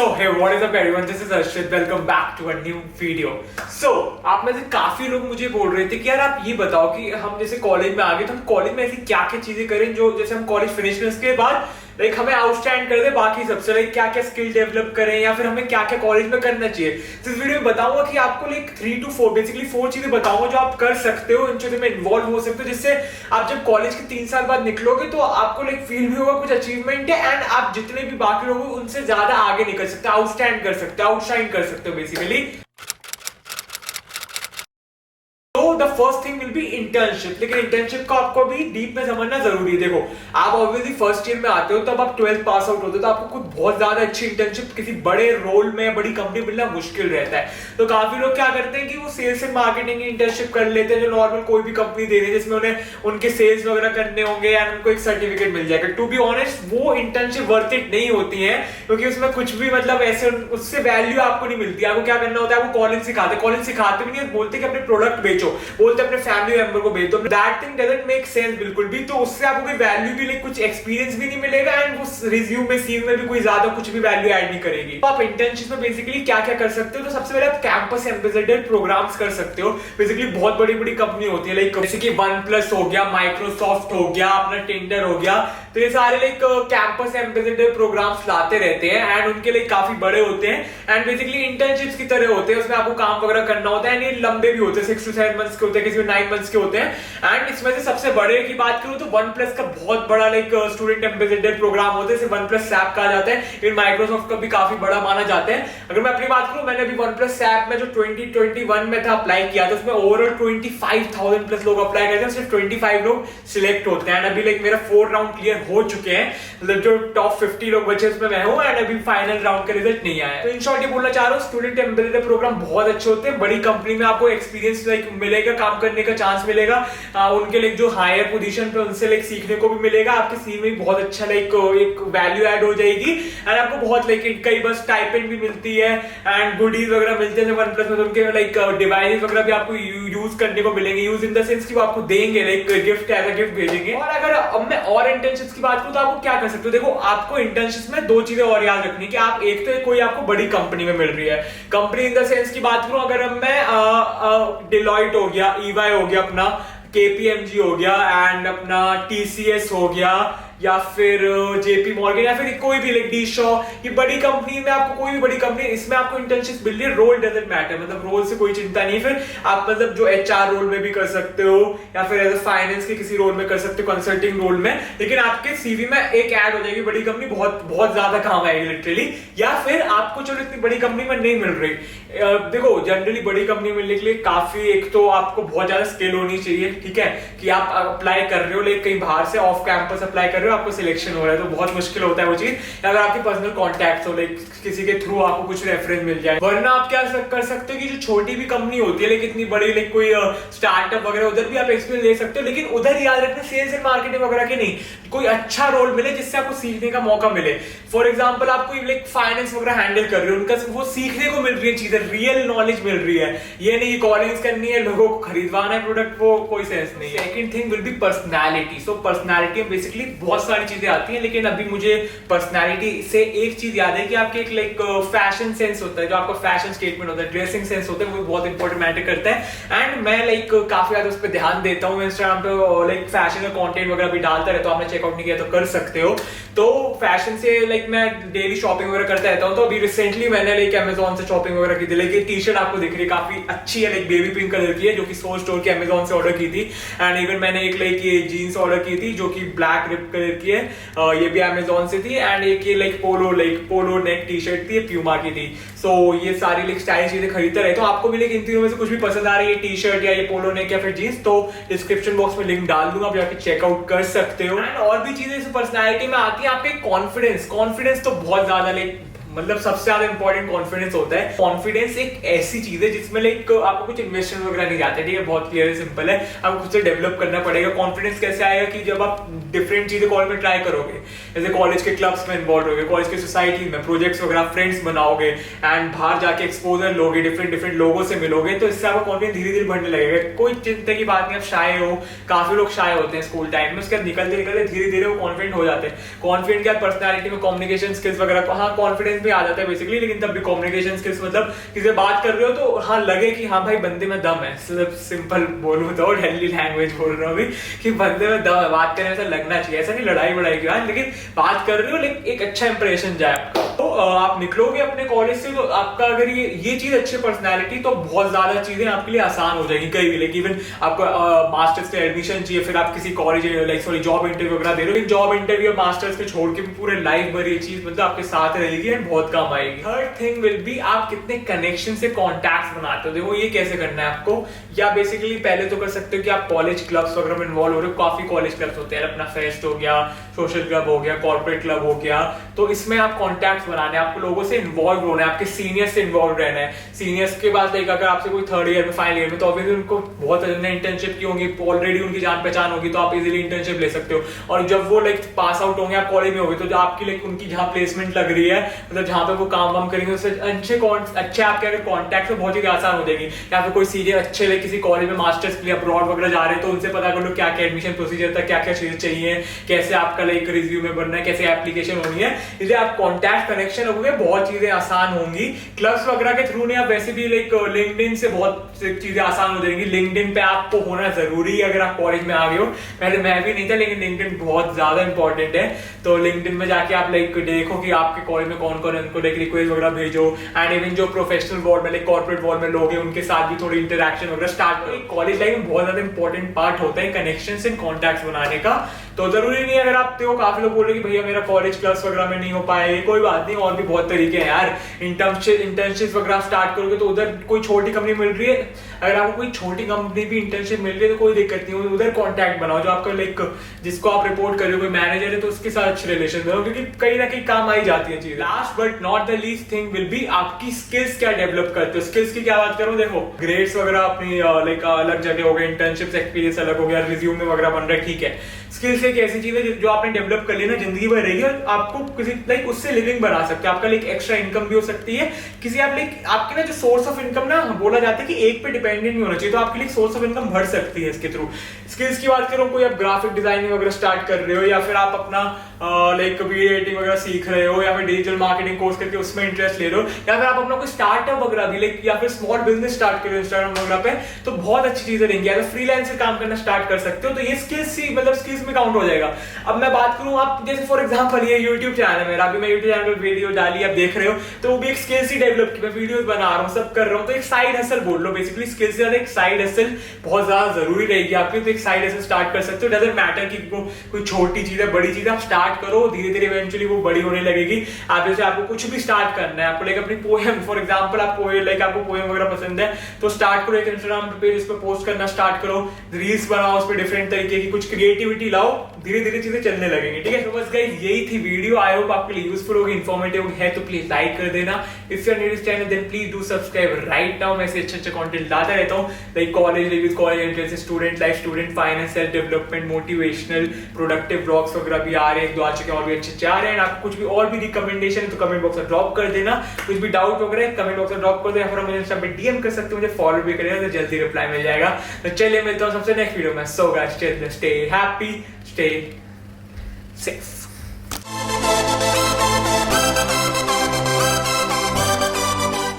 So hey, what is up everyone? This is Arshit. Welcome back to a new video. So आप में से काफी लोग मुझे बोल रहे थे कि यार आप ये बताओ कि हम जैसे कॉलेज में आ गए तो हम कॉलेज में ऐसी क्या क्या चीजें करें जो जैसे हम कॉलेज फिनिश करने के बाद लाइक हमें आउटस्टैंड कर दे बाकी सबसे, लाइक क्या क्या स्किल डेवलप करें या फिर हमें क्या क्या कॉलेज में करना चाहिए। तो इस वीडियो में बताऊंगा कि आपको लाइक 3 to 4 बेसिकली 4 चीजें बताऊंगा जो आप कर सकते हो, इन चीजों में इन्वॉल्व हो सकते हो, जिससे आप जब कॉलेज के 3 साल बाद निकलोगे तो आपको लाइक फील भी होगा कुछ अचीवमेंट है एंड आप जितने भी बाकी लोग उनसे ज्यादा आगे निकल सकते हो, आउटस्टैंड कर सकते हो, आउटशाइन कर सकते हो basically. The first thing will be internship. लेकिन इंटर्नशिप को आपको भी डीप में समझना जरूरी है। देखो आप ऑब्वियसली फर्स्ट ईयर में आते हो तब आप 12th पास आउट होते हो तो आपको खुद बहुत ज्यादा अच्छी इंटर्नशिप किसी बड़े रोल में बड़ी कंपनी मिलना मुश्किल रहता है। तो काफी लोग क्या करते हैं कि वो सेल्स एंड मार्केटिंग की इंटर्नशिप कर लेते हैं जो नॉर्मल कोई भी कंपनी दे रही है, जिसमें उन्हें उनके सेल्स वगैरह करने होंगे या उनको एक सर्टिफिकेट मिल जाएगा। टू बी ऑनेस्ट वो इंटर्नशिप वर्थ इट नहीं होती है, क्योंकि उसमें कुछ भी मतलब ऐसे उससे वैल्यू आपको नहीं मिलती। आपको क्या करना होता है, आपको कॉलेज सिखाते भी नहीं, बोलते कि अपने प्रोडक्ट बेचो, बोलते अपने फैमिली मेंबर को भेज दो। That thing doesn't make sense बिल्कुल भी। तो उससे आपको कोई वैल्यू भी लाइक कुछ एक्सपीरियंस भी नहीं मिलेगा एंड उस रिज्यूम में सीवी में भी कोई ज्यादा कुछ भी वैल्यू ऐड नहीं करेगी। तो आप इंटर्नशिप में बेसिकली क्या क्या कर सकते हो, तो सबसे पहले आप कैंपस एम्बेसडर प्रोग्राम्स कर सकते हो। बेसिकली बहुत बड़ी बड़ी कंपनी होती है लाइक जैसे कि OnePlus हो गया, माइक्रोसॉफ्ट हो गया, अपना टेंडर हो गया, तो ये सारे लाइक कैंपस एम्बेसडर प्रोग्राम्स लाते रहते हैं एंड उनके लिए काफी बड़े होते हैं एंड बेसिकली इंटर्नशिप्स की तरह होते हैं। उसमें आपको काम वगैरह करना होता है एंड ये लंबे भी होते हैं, 6 to 7 मंथ्स के होते हैं, किसी में 9 मंथ्स के होते हैं। एंड इसमें से सबसे बड़े की बात करूं तो OnePlus का बहुत बड़ा लाइक स्टूडेंट एम्बेसडर प्रोग्राम होता है, इसे OnePlus SAP कहा जाता है। फिर माइक्रोसॉफ्ट का भी काफी बड़ा माना जाता है। अगर मैं अपनी बात करूं, मैंने अभी OnePlus SAP में जो 2021 में था अप्लाई किया था, उसमें ओवरऑल 25,000 प्लस लोग अप्लाई करते हैं, सिर्फ 25 लोग सिलेक्ट होते हैं। अभी लाइक मेरा 4 राउंड क्लियर हो चुके हैं, मतलब जो टॉप 50 लोग बचे उसमें मैं हूं एंड अभी फाइनल राउंड का रिजल्ट नहीं आया। तो इन शॉर्ट ये बोलना चाह रहा हूं, स्टूडेंट एम्बेसडर प्रोग्राम बहुत अच्छे होते हैं। बड़ी कंपनी में आपको एक्सपीरियंस लाइक मिलेगा, काम करने का चांस मिलेगा, उनके लाइक जो हायर पोजीशन पे उनसे लाइक सीखने को भी मिलेगा। आपके सीवी में बहुत अच्छा लाइक एक वैल्यू ऐड हो जाएगी एंड आपको बहुत लाइक कई बार स्टाइपेंड भी मिलती है एंड गुडीज वगैरह मिलते हैं OnePlus में। तो उनके लाइक डिवाइसेस वगैरह भी आपको यूज करने को मिलेंगे, यूज इन द सेंस कि वो आपको देंगे, like gift as a gift भेजेंगे। और अगर अब मैं और इंटर्नशिप्स की बात करूं तो आपको क्या कर सकते हो। देखो आपको इंटर्नशिप्स में 2 चीजें और याद रखनी कि आप एक तो कोई आपको बड़ी कंपनी में मिल रही है, कंपनी इन द सेंस की बात करूं अगर अब मैं डिलॉयट हो गया, EY हो गया, अपना KPMG हो गया एंड अपना TCS हो गया या फिर JP मॉर्गन या फिर कोई भी लाइक डी शॉ, ये बड़ी कंपनी में आपको कोई भी बड़ी कंपनी इसमें आपको इंटर्नशिप मिल रही है। रोल डजंट मैटर, मतलब रोल से कोई चिंता नहीं है। फिर आप मतलब जो HR रोल में भी कर सकते हो या फिर एज फाइनेंस के किसी रोल में कर सकते हो, कंसल्टिंग रोल में, लेकिन आपके सीवी में एक ऐड हो जाएगी बड़ी कंपनी, बहुत बहुत ज्यादा काम आएगी लिटरली। या फिर आपको चलो इतनी बड़ी कंपनी में नहीं मिल रही, देखो जनरली बड़ी कंपनी मिलने के लिए काफी एक तो आपको बहुत ज्यादा स्किल होनी चाहिए, ठीक है, कि आप अप्लाई कर रहे हो लाइक कहीं बाहर से ऑफ कैंपस अप्लाई कर रहे हो, आपको सिलेक्शन हो रहा है तो बहुत मुश्किल होता है वो चीज। अगर आपके पर्सनल कॉन्टैक्ट्स हो, लाइक किसी के थ्रू आपको कुछ रेफरेंस मिल जाए। वरना आप क्या कर सकते हो कि जो छोटी भी कंपनी होती है लाइक इतनी बड़ी लाइक कोई स्टार्टअप वगैरह, उधर भी आप एक्सपीरियंस ले सकते हो। लेकिन उधर याद रखना सेल्स एंड मार्केटिंग वगैरह के नहीं, कोई अच्छा रोल मिले जिससे आपको सीखने का मौका मिले। फॉर एग्जाम्पल आप कोई लाइक फाइनेंस वगैरह हैंडल कर रहे हो, उनका वो सीखने को मिल रही है चीजें, रियल नॉलेज मिल रही है, ये नहीं कॉलिंग करनी है, लोगों को खरीदवाना है प्रोडक्ट, वो कोई सेंस नहीं है। Second thing will be personality. So personality में बेसिकली बहुत सारी चीजें आती हैं, लेकिन अभी मुझे पर्सनालिटी से एक चीज याद है कि आपके एक लाइक फैशन सेंस होता है, जो आपका फैशन स्टेटमेंट होता है, ड्रेसिंग सेंस होता है, वो बहुत इंपॉर्टेंट मैटर करता है। एंड मैं लाइक काफी ज्यादा उस पर ध्यान देता हूँ, इंस्टाग्राम पे लाइक फैशन का कंटेंट वगैरह भी डालता रहता हूँ, आपने चेकआउट नहीं किया तो कर सकते हो। तो फैशन से लाइक मैं डेली शॉपिंग वगैरह करता रहता हूँ। तो अभी रिसेंटली मैंने लाइक अमेजोन से शॉपिंग वगैरह की थी, लेकिन टी शर्ट आपको दिख रही है काफी अच्छी है, लाइक बेबी पिंक कलर की है, जो कि सोल स्टोर की अमेजोन से ऑर्डर की थी। एंड इवन मैंने एक लाइक ये जीन्स ऑर्डर की थी जो कि ब्लैक रिप कलर की है, ये भी अमेजोन से थी। एंड एक ये लाइक पोलो नेक टी शर्ट थी, प्यूमा की थी। सो ये सारी लाइक स्टाइलिश चीजें खरीदते रहे। तो आपको भी लाइक इन तीनों में से कुछ भी पसंद आ रही है, टी शर्ट या ये पोलो नेक या फिर जीन्स, तो डिस्क्रिप्शन बॉक्स में लिंक डाल दूंगा, आप जाके चेकआउट कर सकते हो। एंड और भी चीजें इस पर्सनैलिटी में आती है, आपके कॉन्फिडेंस तो बहुत ज्यादा लाइक मतलब सबसे ज्यादा इंपॉर्टेंट कॉन्फिडेंस होता है। कॉन्फिडेंस एक ऐसी चीज है जिसमें लाइक आपको कुछ इन्वेस्टमेंट वगैरह नहीं जाते, ठीक है, बहुत क्लियर है, सिंपल है, आपको खुद से डेवलप करना पड़ेगा। कॉन्फिडेंस कैसे आएगा कि जब आप डिफरेंट चीजें कॉलेज में ट्राई करोगे, जैसे कॉलेज के क्लब्स में इन्वॉल्व होगे, कॉलेज की सोसाइटी में प्रोजेक्ट्स वगैरह, फ्रेंड्स बनाओगे एंड बाहर जाके एक्सपोजर लोगे, डिफरेंट लोगों से मिलोगे, तो इससे आपका कॉन्फिडेंस धीरे धीरे बढ़ने लगेगा। कोई चिंता की बात नहीं, आप शाय हो, काफी लोग शाय होते हैं स्कूल टाइम में, उसके बाद निकलते निकलते धीरे धीरे वो कॉन्फिडेंट हो जाते हैं। कॉन्फिडेंट क्या, पर्सनैलिटी में कम्युनिकेशन स्किल्स वगैरह, हाँ कॉन्फिडेंस एक्सेंट भी आ जाता है बेसिकली, लेकिन तब भी कम्युनिकेशन स्किल्स मतलब किसी से बात कर रहे हो तो हाँ लगे कि हाँ भाई बंदे में दम है, सिंपल बोलूँ तो दिल्ली लैंग्वेज बोल रहा हूँ अभी कि बंदे में दम है, बात करने में ऐसा लगना चाहिए, ऐसा नहीं लड़ाई वड़ाई की बात, लेकिन बात कर रहे हो लेकिन एक अच्छा इंप्रेशन जाए आपका। तो आप निकलोगे अपने कॉलेज से तो आपका अगर ये चीज अच्छी पर्सनैलिटी तो बहुत ज्यादा चीजें आपके लिए आसान हो जाएगी कहीं भी। लाइक इवन आपको मास्टर्स का एडमिशन चाहिए, फिर आप किसी college like sorry job interview वगैरह दे रहे हो, जॉब इंटरव्यू मास्टर्स के छोड़ के भी पूरे लाइफ भर ये चीज मतलब आपके साथ रहेगी एंड बहुत काम आएगी। थर्ड थिंग विल बी आप कितने कनेक्शन से कॉन्टैक्ट बनाते हो। देखो ये कैसे करना है आपको, या बेसिकली पहले तो कर सकते हो कि आप कॉलेज क्लब्स वगैरह में इन्वॉल्व हो रहे हो। काफी कॉलेज क्लब्स होते हैं, अपना फेस्ट हो गया, सोशल क्लब हो गया, कॉर्पोरेट क्लब हो गया, तो इसमें आप कॉन्टैक्ट बनाने, आपको लोगों से इन्वॉल्व होना है, आपके सीनियर्स से इन्वॉल्व रहना है। सीनियर्स के बाद लाइक अगर आपसे कोई थर्ड ईयर में फाइनल ईयर में तो ऑब्वियसली उनको बहुत इंटर्नशिप की होंगी, ऑलरेडी उनकी जान पहचान होगी, तो आप इजीली इंटर्नशिप ले सकते हो। और जब वो लाइक पास आउट होंगे, आप कॉलेज में होंगे, तो जो आपकी लाइक उनकी जहाँ प्लेसमेंट लग रही है, मतलब जहाँ पे वो काम वाम करेंगे, उससे अच्छे आपके अगर कॉन्टैक्ट बहुत ही आसान हो जाएगी। या फिर कोई सीनियर अच्छे लाइक किसी कॉलेज में मास्टर्स के लिए अब्रॉड वगैरह जा रहे हैं, तो उनसे पता कर लो क्या क्या एडमिशन प्रोसीजर था, क्या क्या चीजें चाहिए, कैसे आपका लाइक रिज्यूमे बनना है, कैसे एप्लीकेशन होनी है। इसलिए आप कॉन्टैक्ट कनेक्शन रखोगे, बहुत चीजें आसान होंगी। क्लब्स वगैरह के थ्रू नहीं, आप वैसे भी लाइक लिंक्डइन से बहुत चीजें आसान हो जाएंगी। लिंक्डइन पे आपको होना जरूरी है अगर आप कॉलेज में आ गए हो। पहले मैं भी नहीं था, लेकिन लिंक्डइन बहुत ज्यादा इंपॉर्टेंट है। तो लिंक्डइन में जाके आप लाइक देखो कि आपके कॉलेज में कौन कौन है, उनको लाइक रिक्वेस्ट वगैरह भेजो। एंड इवन जो प्रोफेशनल वर्ल्ड में लाइक कॉर्पोरेट वर्ल्ड में लोग हैं, उनके साथ भी थोड़ी इंटरेक्शन वगैरह स्टार्ट करो। कॉलेज लाइफ में बहुत ज्यादा इंपॉर्टेंट पार्ट होता है कनेक्शंस एंड कॉन्टैक्ट्स बनाने का। तो जरूरी नहीं है अगर आप देखो काफी लोग बोल रहे हैं कि भैया मेरा कॉलेज क्लास वगैरह में नहीं हो पाए, कोई बात नहीं, और भी बहुत तरीके हैं यार। इंटर्नशिप वगैरह स्टार्ट करोगे तो उधर कोई छोटी कंपनी मिल रही है, अगर आपको कोई छोटी कंपनी भी इंटर्नशिप मिल रही है तो कोई दिक्कत नहीं है, उधर कॉन्टैक्ट बनाओ। जो आपका लाइक जिसको आप रिपोर्ट कर रहे हो, कोई मैनेजर है, तो उसके साथ अच्छे रिलेशन बनाओ, क्योंकि कहीं ना कहीं काम आई जाती है चीज। Last but not the least thing will be आपकी स्किल्स क्या डेवलप करते हो। स्किल्स की क्या बात करूं, देखो ग्रेड्स वगैरह अपनी लाइक अलग जगह हो गए, इंटर्नशिप एक्सपीरियंस अलग हो गया, रिज्यूमे वगैरह बन रहा है, ठीक है। स्किल्स एक ऐसी चीज है जो आपने डेवलप कर लेना, जिंदगी भर रहेगी और आपको किसी लाइक उससे लिविंग बना सकते हैं। आपका लाइक एक्स्ट्रा इनकम भी हो सकती है किसी आप लाइक आपकी ना जो सोर्स ऑफ इनकम ना बोला जाता है कि एक पे डिपेंडेंट नहीं होना चाहिए, तो आपके लिए सोर्स ऑफ इनकम बढ़ सकती है इसके थ्रू। स्किल्स की बात करूं, कोई आप ग्राफिक डिजाइनिंग वगैरह स्टार्ट कर रहे हो, या फिर आप अपना लाइक वीडियो एडिटिंग वगैरह सीख रहे हो, या फिर डिजिटल मार्केटिंग कोर्स करके उसमें इंटरेस्ट ले रहे हो, या फिर आप अपना कोई स्टार्टअप वगैरह भी लाइक या फिर स्मॉल बिजनेस स्टार्ट कर रहे हो इंस्टाग्राम वगैरह पे, तो बहुत अच्छी चीजें रहेंगी। अगर फ्रीलांसर काम करना स्टार्ट कर सकते हो तो ये स्किल्स ही मतलब स्किल्स में काउंट हो जाएगा। अब मैं बात करूं, आप जैसे फॉर एग्जांपल ये YouTube चैनल है मेरा, अभी मैं YouTube चैनल पे वीडियो डाली आप देख रहे हो, तो वो भी एक स्किल्स ही डेवलप की, मैं वीडियोस बना रहा हूं, सब कर रहा हूं, तो एक साइड हसल बोल लो बेसिकली। स्किल्स से ज्यादा एक साइड हसल बहुत ज्यादा जरूरी रहेगी आपकी, तो एक साइड हसल स्टार्ट कर सकते हो। डजंट मैटर कि वो कोई छोटी चीज है बड़ी चीज है, आप स्टार्ट करो, धीरे धीरे इवेंचुअली वो बड़ी होने लगेगी। आप जैसे आपको कुछ भी स्टार्ट करना है, आपको लाइक अपनी पोएम फॉर एग्जांपल, आप लाइक आपको पोएम वगैरह पसंद है तो स्टार्ट करो, एक इंस्टाग्राम पेज उस पर पोस्ट करना स्टार्ट करो, रील्स बनाओ, उस पर डिफरेंट तरीके की कुछ क्रिएटिविटी लाओ, धीरे धीरे चीजें चलने लगेंगी, ठीक है। तो बस गाइस यही थी वीडियो, आई होप आपके लिए यूजफुल होगी, इन्फॉर्मेटिव है तो प्लीज लाइक कर देना। If you are new to this channel then please do subscribe right now. मैं ऐसे अच्छे कंटेंट लाता रहता हूं, like college reviews, college entrance, student life, student finance, self development, motivational, productive blogs वगैरह भी आ रहे हैं, 1-2 आ चुके हैं और भी अच्छे आ रहे हैं। आपको कुछ भी और भी रिकमेंडेशन है तो कमेंट बॉक्स में ड्रॉप कर देना, कुछ भी डाउट वगैरह कमेंट बॉक्स में ड्रॉप कर दो, या फिर मुझे इंस्टा पे डीएम कर सकते हो, मुझे फॉलो भी करेगा तो जल्दी रिप्लाई मिल जाएगा। तो चलिए मिलता हूं सबसे नेक्स्ट वीडियो में। So guys stay happy, stay safe.